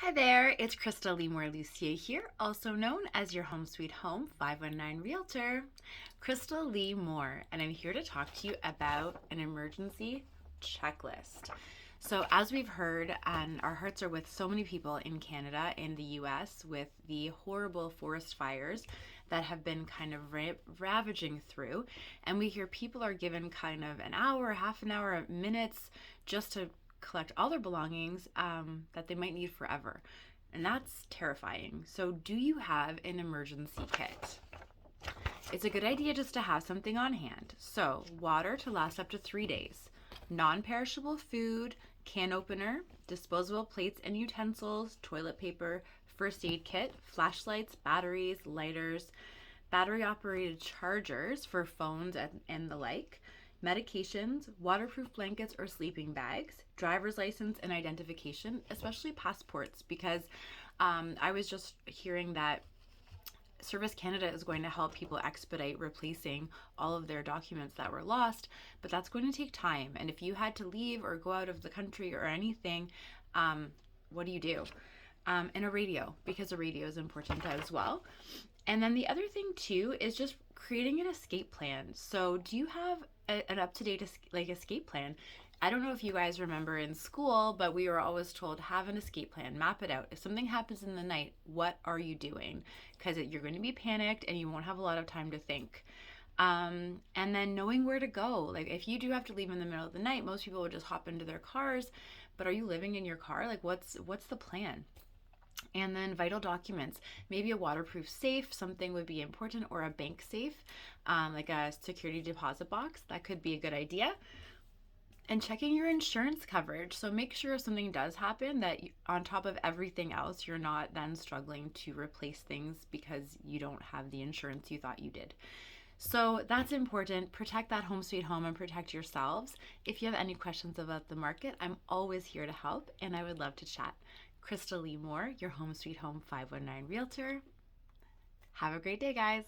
Hi there, it's Krystal Lee Moore here, also known as your Home Sweet Home 519 Realtor. Krystal Lee Moore, and I'm here to talk to you about an emergency checklist. So, as we've heard, and our hearts are with so many people in Canada and the US with the horrible forest fires that have been kind of ravaging through, and we hear people are given kind of an hour, half an hour, minutes just to collect all their belongings that they might need forever. And that's terrifying. So, do you have an emergency kit? It's a good idea just to have something on hand. So, water to last up to 3 days, non perishable food, can opener, disposable plates and utensils, toilet paper, first aid kit, flashlights, batteries, lighters, battery operated chargers for phones and the like, medications, waterproof blankets or sleeping bags, driver's license and identification, especially passports, because I was just hearing that Service Canada is going to help people expedite replacing all of their documents that were lost, but that's going to take time. And if you had to leave or go out of the country or anything, what do you do? And a radio, because a radio is important as well. And then the other thing too is just creating an escape plan. So, do you have an up-to-date escape plan? I don't know if you guys remember in school, but we were always told have an escape plan, map it out. If something happens in the night, what are you doing? Because you're going to be panicked and you won't have a lot of time to think. And then knowing where to go. Like if you do have to leave in the middle of the night, most people would just hop into their cars. But are you living in your car? Like what's the plan? And then vital documents, maybe a waterproof safe, something would be important, or a bank safe, like a security deposit box. That could be a good idea. And checking your insurance coverage. So make sure if something does happen that on top of everything else, you're not then struggling to replace things because you don't have the insurance you thought you did. So that's important. Protect that home sweet home and protect yourselves. If you have any questions about the market, I'm always here to help and I would love to chat. Krystal Lee Moore, your Home Sweet Home 519 Realtor. Have a great day, guys.